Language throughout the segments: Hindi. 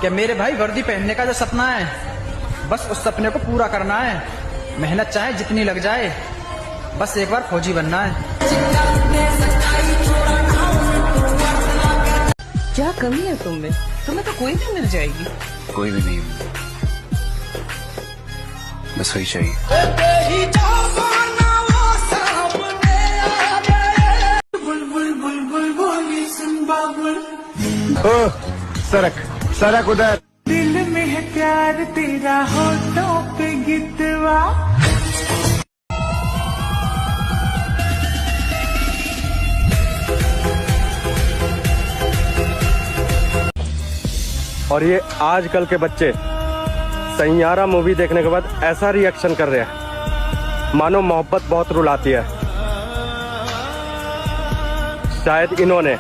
क्या मेरे भाई वर्दी पहनने का जो सपना है, बस उस सपने को पूरा करना है। मेहनत चाहे जितनी लग जाए, बस एक बार फौजी बनना है। क्या कमी है तुम में? तुम्हें तो कोई भी मिल जाएगी। कोई भी नहीं, बस वही चाहिए। सरक सरक उधर। दिल में है प्यार तेरा, होठों पे गितवा। और ये आजकल के बच्चे सैयारा मूवी देखने के बाद ऐसा रिएक्शन कर रहे हैं मानो मोहब्बत बहुत रुलाती है। शायद इन्होंने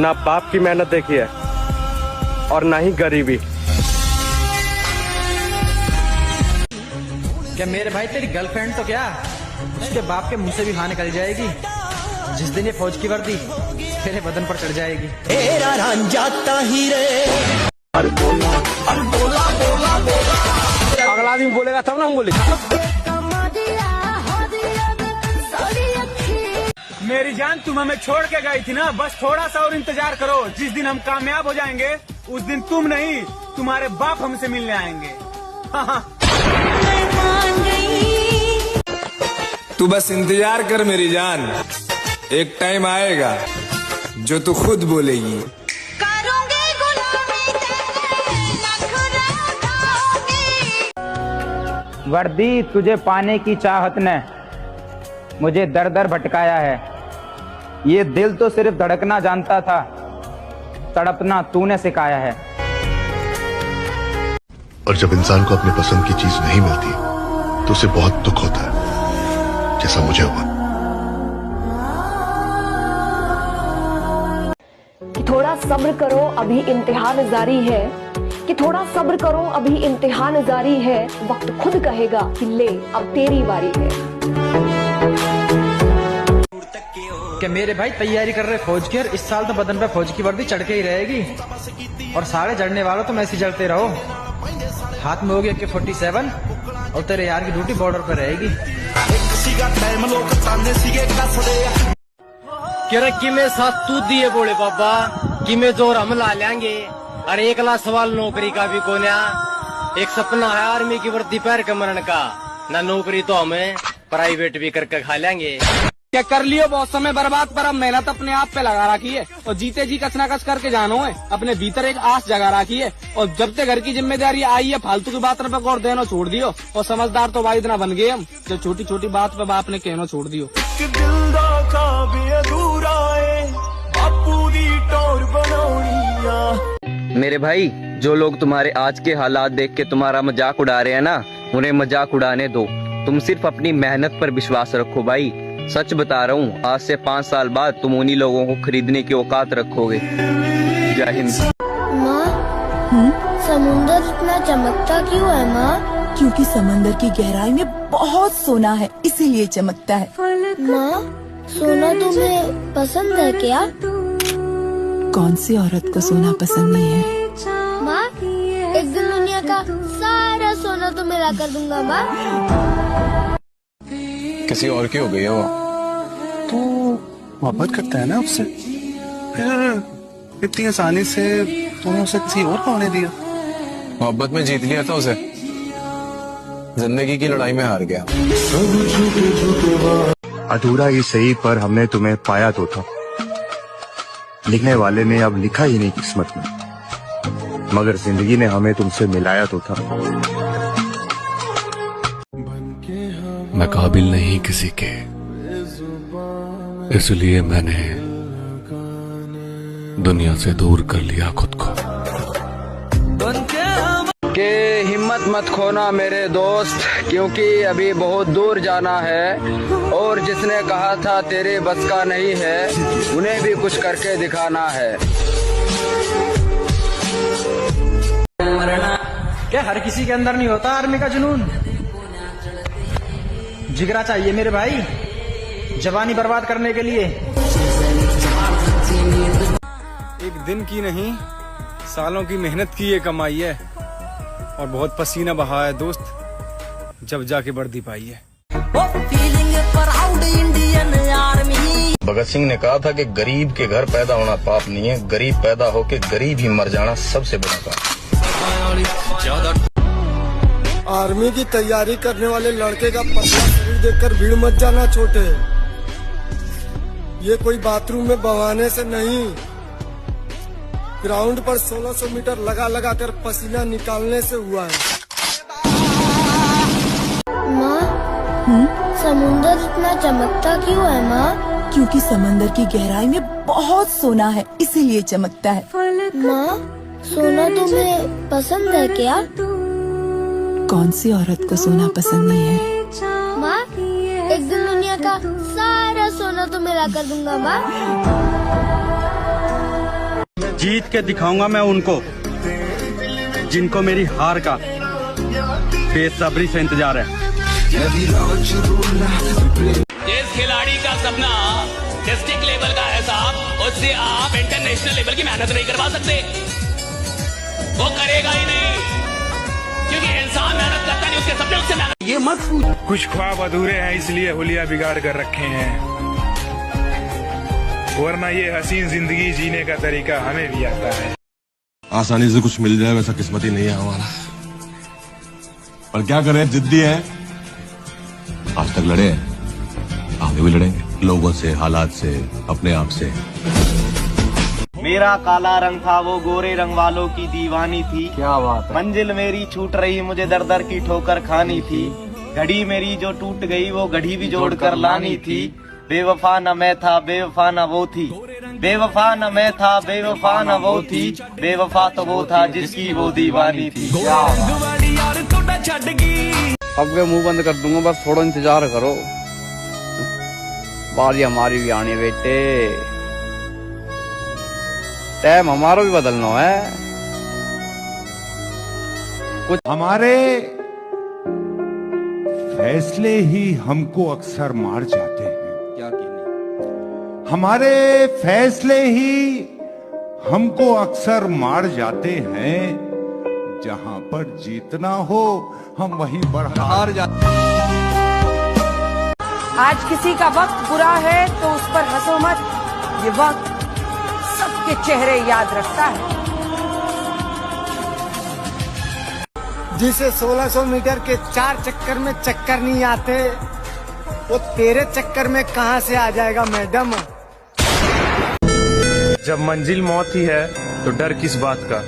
ना बाप की मेहनत देखी है और ना ही गरीबी। क्या मेरे भाई तेरी गर्लफ्रेंड तो क्या, उसके बाप के मुंह से भी हाँ निकल जाएगी जिस दिन ये फौज की वर्दी तेरे बदन पर चढ़ जाएगी। तेरा रंजाता ही रे। अगला आदमी बोलेगा तब ना हम बोलेंगे। मेरी जान, तुम हमें छोड़ के गई थी ना, बस थोड़ा सा और इंतजार करो। जिस दिन हम कामयाब हो जाएंगे उस दिन तुम नहीं, तुम्हारे बाप हमसे मिलने आएंगे। तू बस इंतजार कर मेरी जान, एक टाइम आएगा जो तू खुद बोलेगी। वर्दी तुझे पाने की चाहत ने मुझे दर दर भटकाया है। ये दिल तो सिर्फ धड़कना जानता था, तड़पना तूने सिखाया है। और जब इंसान को अपनी पसंद की चीज नहीं मिलती तो उसे बहुत दुख होता है, जैसा मुझे हुआ। कि थोड़ा सब्र करो अभी इम्तिहान जारी है, कि थोड़ा सब्र करो अभी इम्तिहान जारी है। वक्त खुद कहेगा कि ले अब तेरी बारी है। क्या मेरे भाई तैयारी कर रहे फौज की, और इस साल तो बदन पे फौज की वर्दी चढ़ के ही रहेगी। और सारे जड़ने वालों तुम ऐसे जड़ते रहो। हाथ में होगी AK-47 और तेरे यार की ड्यूटी बॉर्डर पे रहेगी। किमें साथ तू दिए बोले बाबा, किमें जोर हम ला लेंगे। अरे एकला सवाल नौकरी का भी कोन्या, एक सपना है आर्मी की वर्दी पहन के मरण का। ना नौकरी तो हमें प्राइवेट भी करके खा लेंगे। क्या कर लियो बहुत समय बर्बाद, पर अब मेहनत अपने आप पे लगा रखी है और जीते जी कच ना कच करके जानो है। अपने भीतर एक आस जगा रखी है और जब से घर की जिम्मेदारी आई है फालतू की बात पे गौर देना छोड़ दियो। और समझदार तो भाई इतना बन गए हम, जो छोटी छोटी बात पे बाप ने कहना छोड़ दियो। मेरे भाई, जो लोग तुम्हारे आज के हालात देख के तुम्हारा मजाक उड़ा रहे हैं ना, उन्हें मजाक उड़ाने दो। तुम सिर्फ अपनी मेहनत पर विश्वास रखो भाई। सच बता रहा हूँ, आज से 5 साल बाद तुम उन्हीं लोगों को खरीदने की औकात रखोगे। जय हिंद। माँ, समुंदर इतना चमकता क्यों है माँ? क्योंकि समंदर की गहराई में बहुत सोना है, इसीलिए चमकता है। माँ, सोना तुम्हें पसंद है क्या? कौन सी औरत को सोना पसंद नहीं है? माँ, एक दिन दुनिया का सारा सोना तुम्हें ला कर दूंगा माँ। किसी और की हो गई है वो, तो मोहब्बत करता है ना उससे, फिर इतनी आसानी से तूने उसे किसी और को होने दिया। मोहब्बत में जीत लिया था उसे, जिंदगी की लड़ाई में हार गया। अधूरा ही सही पर हमने तुम्हें पाया तो था। लिखने वाले ने अब लिखा ही नहीं किस्मत में, मगर जिंदगी ने हमें तुमसे मिलाया तो था। मैं काबिल नहीं किसी के, इसलिए मैंने दुनिया से दूर कर लिया खुद को। के हिम्मत मत खोना मेरे दोस्त, क्योंकि अभी बहुत दूर जाना है। और जिसने कहा था तेरे बस का नहीं है, उन्हें भी कुछ करके दिखाना है। क्या हर किसी के अंदर नहीं होता आर्मी का जुनून? जिगरा चाहिए मेरे भाई जवानी बर्बाद करने के लिए। एक दिन की नहीं, सालों की मेहनत की ये कमाई है और बहुत पसीना बहा है दोस्त, जब जाके वर्दी पाई है। भगत सिंह ने कहा था कि गरीब के घर पैदा होना पाप नहीं है, गरीब पैदा होके गरीब ही मर जाना सबसे बड़ा पाप। आर्मी की तैयारी करने वाले लड़के का पतला शरीर देखकर भीड़ मत जाना छोटे, ये कोई बाथरूम में बहाने से नहीं, ग्राउंड पर 1600 मीटर लगा लगा कर पसीना निकालने से हुआ है। माँ, समुंदर इतना चमकता क्यों है माँ? क्योंकि समंदर की गहराई में बहुत सोना है, इसीलिए चमकता है। माँ, सोना तुम्हें पसंद है क्या? कौन सी औरत को सोना पसंद नहीं है? माँ, एक दिन दुनिया का सारा सोना तुम्हें ला कर दूंगा माँ। जीत के दिखाऊंगा मैं उनको जिनको मेरी हार का बेसब्री से इंतजार है। जिस खिलाड़ी का सपना डिस्ट्रिक्ट लेवल का है साहब, उससे आप इंटरनेशनल लेवल की मेहनत नहीं करवा सकते, वो करेगा ही नहीं, क्योंकि इंसान मेहनत करता नहीं, उसके सपने उससे मेहनत। ये मत पूछ, कुछ ख्वाब अधूरे हैं इसलिए हुलिया बिगाड़ कर रखे हैं, वरना ये हसीन जिंदगी जीने का तरीका हमें भी आता है। आसानी से कुछ मिल जाए वैसा किस्मत ही नहीं है हमारा, पर क्या करें, जिद्दी है। आज तक लड़े हैं, आगे भी लड़ेंगे, लोगों से, हालात से, अपने आप से। मेरा काला रंग था, वो गोरे रंग वालों की दीवानी थी। क्या बात है। मंजिल मेरी छूट रही, मुझे दर दर की ठोकर खानी थी। घड़ी मेरी जो टूट गई, वो घड़ी भी जोड़ कर लानी थी। बेवफा न मैं था, बेवफा न वो थी, बेवफा न मैं था, बेवफा न वो थी, बेवफा तो वो था जिसकी वो दीवानी थी। अब वे मुंह बंद कर दूंगा, बस थोड़ा इंतजार करो, बारी हमारी भी आनी बेटे, टाइम हमारा भी बदलना है। कुछ हमारे फैसले ही हमको अक्सर मार जाते हैं, हमारे फैसले ही हमको अक्सर मार जाते हैं। जहां पर जीतना हो हम वहीं पर हार जाते हैं। आज किसी का वक्त बुरा है तो उस पर हंसो मत, ये वक्त सबके चेहरे याद रखता है। जिसे 1600 मीटर के 4 चक्कर में चक्कर नहीं आते, वो तेरे चक्कर में कहां से आ जाएगा मैडम। जब मंजिल मौत ही है तो डर किस बात का,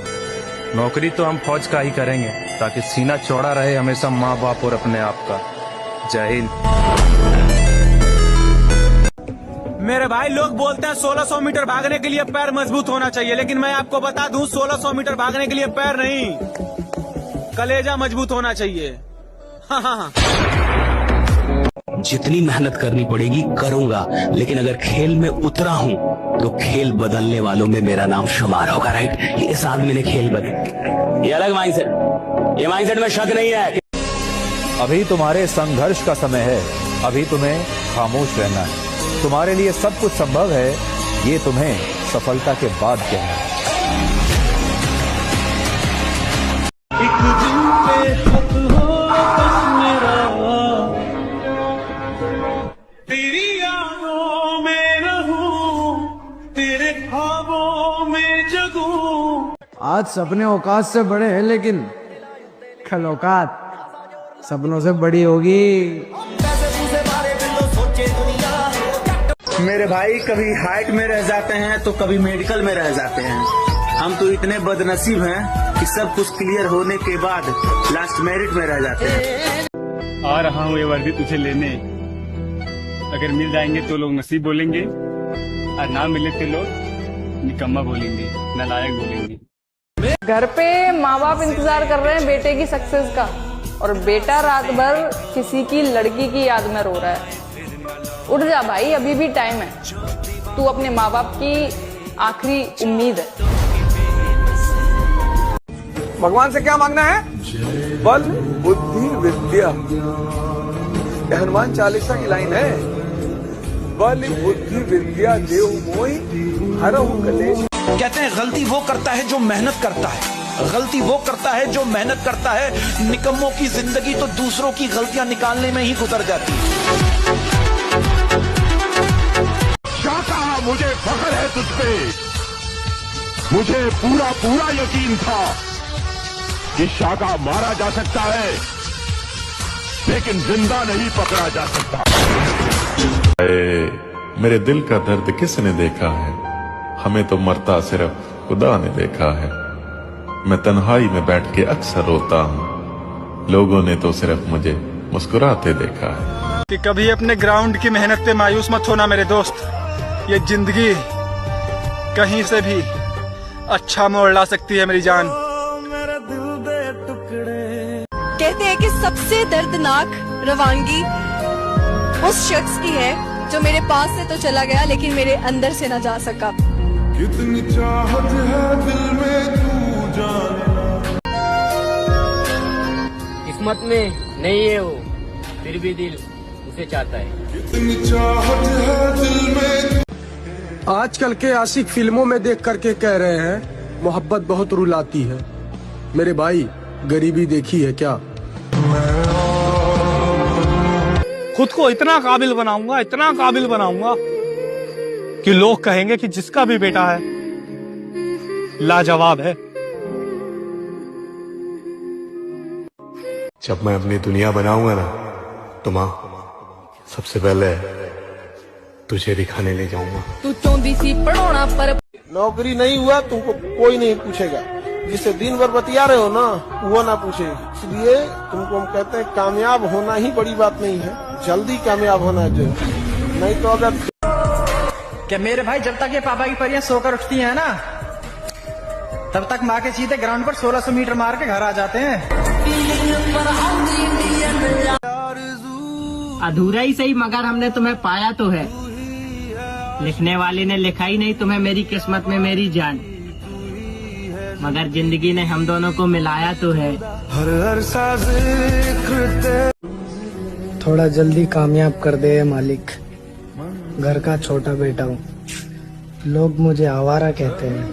नौकरी तो हम फौज का ही करेंगे ताकि सीना चौड़ा रहे हमेशा माँ बाप और अपने आप का। जय हिंद। मेरे भाई, लोग बोलते हैं 1600 मीटर भागने के लिए पैर मजबूत होना चाहिए, लेकिन मैं आपको बता दूं 1600 मीटर भागने के लिए पैर नहीं, कलेजा मजबूत होना चाहिए। हाँ हाँ हाँ। जितनी मेहनत करनी पड़ेगी करूंगा, लेकिन अगर खेल में उतरा हूं तो खेल बदलने वालों में मेरा नाम शुमार होगा। राइट, इस आदमी ने खेल बदल, ये अलग माइंडसेट, ये माइंडसेट में शक नहीं है। अभी तुम्हारे संघर्ष का समय है, अभी तुम्हें खामोश रहना है, तुम्हारे लिए सब कुछ संभव है, ये तुम्हें सफलता के बाद कहना है। एक दिन पे खत हो बस मेरा, तेरी यादों में रहूं, तेरे ख्वाबों में जगूं। आज सपने औकात से बड़े हैं, लेकिन कल औकात सपनों से बड़ी होगी। मेरे भाई, कभी हाइट में रह जाते हैं तो कभी मेडिकल में रह जाते हैं। हम तो इतने बदनसीब हैं कि सब कुछ क्लियर होने के बाद लास्ट मेरिट में रह जाते हैं। आ रहा हूँ ये वर्दी तुझे लेने, अगर मिल जाएंगे तो लोग नसीब बोलेंगे, और ना मिले तो लोग निकम्मा बोलेंगे, नालायक बोलेंगे। घर पे माँ बाप इंतजार कर रहे हैं बेटे की सक्सेस का, और बेटा रात भर किसी की लड़की की याद में रो रहा है। उठ जा भाई, अभी भी टाइम है, तू अपने माँ बाप की आखिरी उम्मीद है। भगवान से क्या मांगना है? बल, बुद्धि, विद्या। ये हनुमान चालीसा की लाइन है। बल, बुद्धि, विद्या देहु मोहि हरहु कलेश। कहते हैं गलती वो करता है जो मेहनत करता है, गलती वो करता है जो मेहनत करता है। निकम्मों की जिंदगी तो दूसरों की गलतियां निकालने में ही गुजर जाती है। शाका, मुझे फख्र है तुझ पे। मुझे पूरा पूरा यकीन था कि शाका मारा जा सकता है, लेकिन जिंदा नहीं पकड़ा जा सकता। मेरे दिल का दर्द किसने देखा है? हमें तो मरता सिर्फ खुदा ने देखा है। मैं तन्हाई में बैठ के अक्सर रोता हूँ, लोगों ने तो सिर्फ मुझे मुस्कुराते देखा है। कि कभी अपने ग्राउंड की मेहनत पे मायूस मत होना मेरे दोस्त। ये जिंदगी कहीं से भी अच्छा मोड़ ला सकती है मेरी जान। कहते हैं कि सबसे दर्दनाक रवानगी उस शख्स की है जो मेरे पास से तो चला गया लेकिन मेरे अंदर से ना जा सका। कितनी चाहत है दिल में तू जाने। किस्मत में नहीं है वो, फिर भी दिल उसे चाहता है। कितनी चाहत है दिल में। आजकल के आशिक फिल्मों में देख करके कह रहे हैं मोहब्बत बहुत रुलाती है। मेरे भाई, गरीबी देखी है क्या? खुद को इतना काबिल बनाऊंगा, इतना काबिल बनाऊंगा कि लोग कहेंगे कि जिसका भी बेटा है लाजवाब है। जब मैं अपनी दुनिया बनाऊंगा ना तो माँ, सबसे पहले तुझे दिखाने ले जाऊंगा। तू चौंधी सी पढ़ोना पर नौकरी नहीं हुआ तुमको कोई नहीं पूछेगा। जिसे दिन भर बतिया रहे हो ना वो ना पूछे। इसलिए तुमको हम कहते हैं कामयाब होना ही बड़ी बात नहीं है, जल्दी कामयाब होना चाहिए। नहीं तो अगर क्या मेरे भाई, जब तक ये पापा की परियां सोकर उठती हैं ना, तब तक माँ के चीते ग्राउंड पर 1600 मीटर मार के घर आ जाते हैं। अधूरा ही सही मगर हमने तुम्हें पाया तो है। लिखने वाले ने लिखा ही नहीं तुम्हें मेरी किस्मत में मेरी जान, मगर जिंदगी ने हम दोनों को मिलाया तो है। हर थोड़ा जल्दी कामयाब कर दे मालिक। घर का छोटा बेटा हूँ, लोग मुझे आवारा कहते हैं।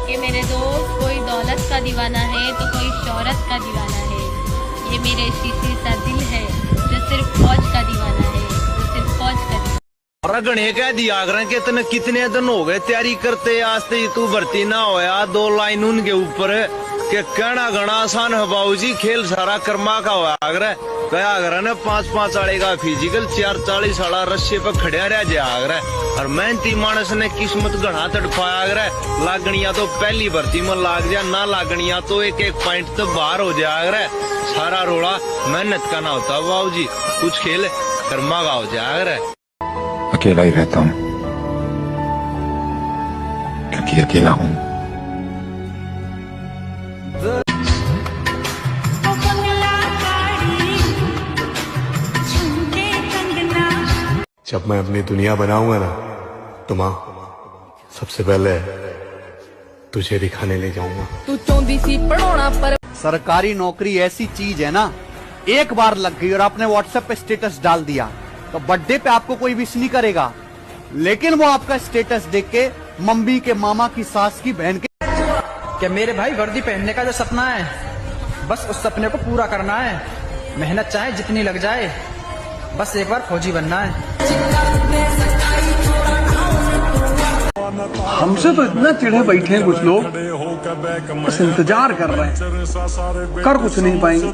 ये मेरे दोस्त कोई दौलत का दीवाना है तो कोई शोहरत का दीवाना है। ये मेरे शीशे सा दिल है जो सिर्फ फौज का दीवाना है, जो सिर्फ फौज का दीवाना। गणे कह दिया कि तने कितने दिन हो गए तैयारी करते, आज तक तू भर्ती ना होया। 2 लाइन उनके ऊपर के कहना घना आसान है बाबूजी, खेल सारा कर्मा का हुआ। आगरा कया आगरा ने 5-5 आड़े का फिजिकल, 4-40 आड़ा रस्से पे खड़िया रह जाया आगरा। और मेहनती मानस ने किस्मत घना तड़पाया आगरा। लागनिया तो पहली भर्ती में लाग जा, ना लागनिया तो एक पॉइंट तो बाहर हो जाया आगरा। सारा रोड़ा मेहनत का ना होता बाबूजी, कुछ खेल कर्मा का हो जाया आगरा। अकेला ही रहता हूँ क्योंकि अकेला हूँ। जब मैं अपनी दुनिया बनाऊंगा ना तो माँ, सबसे पहले तुझे दिखाने ले जाऊंगा। तू चौंधी सी पढ़ोना पर सरकारी नौकरी ऐसी चीज है ना, एक बार लग गई और आपने व्हाट्सएप पे स्टेटस डाल दिया तो बर्थडे पे आपको कोई विश नहीं करेगा, लेकिन वो आपका स्टेटस देख के मम्मी के, मामा की, सास की, बहन के। क्या मेरे भाई, वर्दी पहनने का जो सपना है, बस उस सपने को पूरा करना है। मेहनत चाहे जितनी लग जाए, बस एक बार फौजी बनना है। हमसे तो इतना चिढ़े बैठे हैं कुछ लोग, बस इंतजार कर रहे हैं, कर कुछ नहीं पाएंगे।